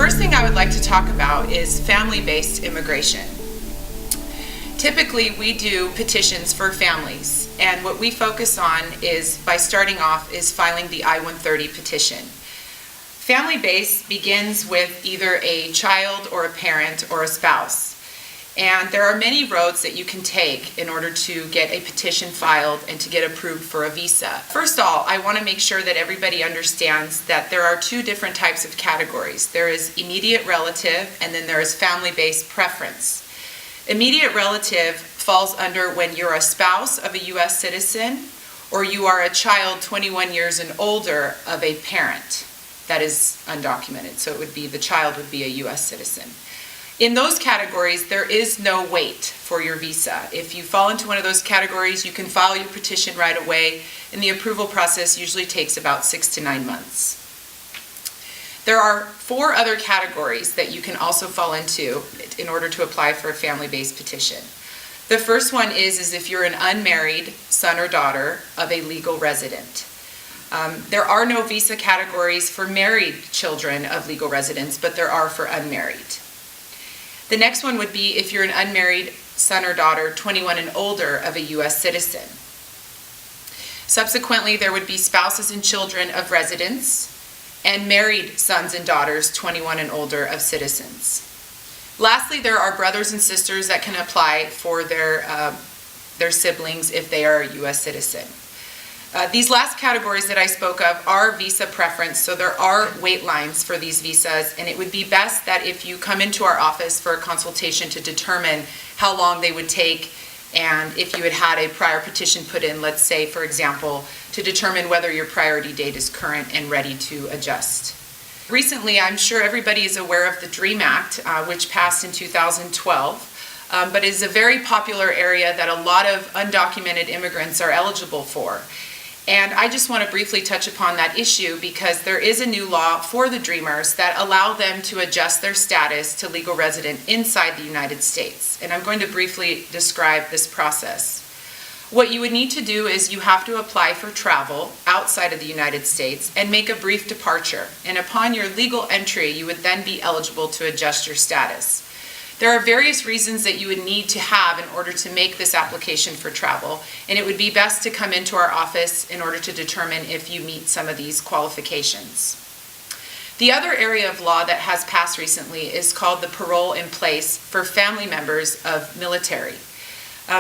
first thing I would like to talk about is family-based immigration. Typically, we do petitions for families, and what we focus on is, by starting off, is filing the I-130 petition. Family-based begins with either a child or a parent or a spouse. And there are many roads that you can take in order to get a petition filed and to get approved for a visa. First of all, I want to make sure that everybody understands that there are two different types of categories. There is immediate relative, and then there is family-based preference. Immediate relative falls under when you're a spouse of a U.S. citizen or you are a child 21 years and older of a parent that is undocumented. So it would be, the child would be a U.S. citizen. In those categories, there is no wait for your visa. If you fall into one of those categories, you can file your petition right away, and the approval process usually takes about 6 to 9 months. There are 4 other categories that you can also fall into in order to apply for a family-based petition. The first one is if you're an unmarried son or daughter of a legal resident. There are no visa categories for married children of legal residents, but there are for unmarried. The next one would be if you're an unmarried son or daughter 21 and older of a U.S. citizen. Subsequently, there would be spouses and children of residents and married sons and daughters 21 and older of citizens. Lastly, there are brothers and sisters that can apply for their siblings if they are a U.S. citizen. These last categories that I spoke of are visa preference, so there are wait lines for these visas, and it would be best that if you come into our office for a consultation to determine how long they would take, and if you had had a prior petition put in, let's say, for example, to determine whether your priority date is current and ready to adjust. Recently, I'm sure everybody is aware of the DREAM Act, which passed in 2012, but is a very popular area that a lot of undocumented immigrants are eligible for. And I just want to briefly touch upon that issue because there is a new law for the Dreamers that allow them to adjust their status to legal resident inside the United States. And I'm going to briefly describe this process. What you would need to do is you have to apply for travel outside of the United States and make a brief departure. And upon your legal entry, you would then be eligible to adjust your status. There are various reasons that you would need to have in order to make this application for travel, and it would be best to come into our office in order to determine if you meet some of these qualifications. The other area of law that has passed recently is called the Parole in Place for family members of military.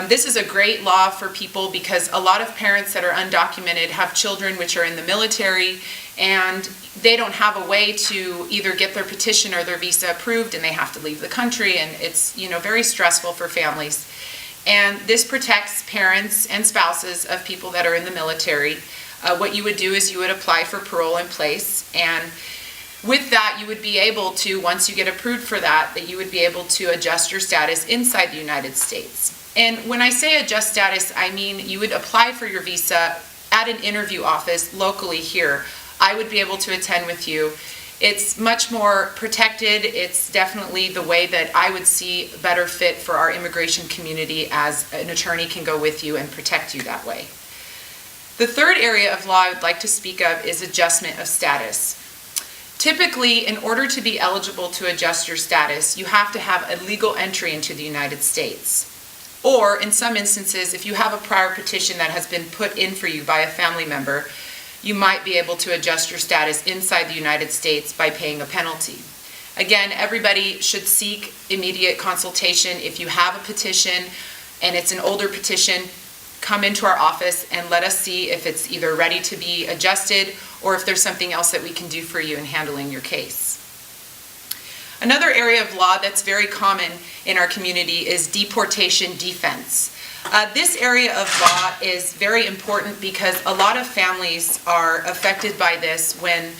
This is a great law for people because a lot of parents that are undocumented have children which are in the military, and they don't have a way to either get their petition or their visa approved, and they have to leave the country, and it's very stressful for families. And this protects parents and spouses of people that are in the military. What you would do is you would apply for parole in place, and with that you would be able to, once you get approved for that you would be able to adjust your status inside the United States. And when I say adjust status, I mean you would apply for your visa at an interview office locally here. I would be able to attend with you. It's much more protected. It's definitely the way that I would see better fit for our immigration community, as an attorney can go with you and protect you that way. The third area of law I would like to speak of is adjustment of status. Typically, in order to be eligible to adjust your status, you have to have a legal entry into the United States. Or, in some instances, if you have a prior petition that has been put in for you by a family member, you might be able to adjust your status inside the United States by paying a penalty. Again, everybody should seek immediate consultation. If you have a petition and it's an older petition, come into our office and let us see if it's either ready to be adjusted or if there's something else that we can do for you in handling your case. Another area of law that's very common in our community is deportation defense. This area of law is very important because a lot of families are affected by this when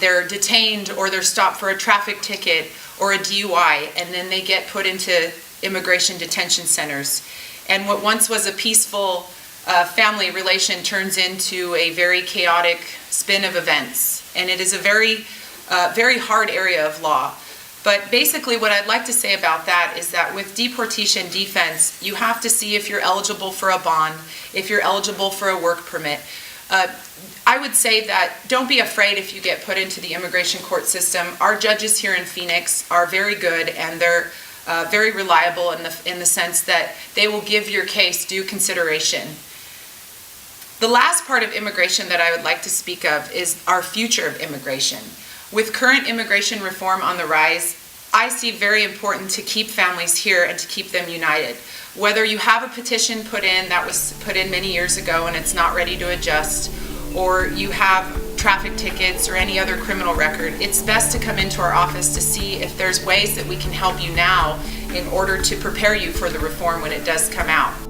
they're detained or they're stopped for a traffic ticket or a DUI, and then they get put into immigration detention centers. And what once was a peaceful family relation turns into a very chaotic spin of events. And it is a very hard area of law. But basically what I'd like to say about that is that with deportation defense, you have to see if you're eligible for a bond, if you're eligible for a work permit. I would say that don't be afraid if you get put into the immigration court system. Our judges here in Phoenix are very good, and they're very reliable in the sense that they will give your case due consideration. The last part of immigration that I would like to speak of is our future of immigration. With current immigration reform on the rise, I see very important to keep families here and to keep them united. Whether you have a petition put in that was put in many years ago and it's not ready to adjust, or you have traffic tickets or any other criminal record, it's best to come into our office to see if there's ways that we can help you now in order to prepare you for the reform when it does come out.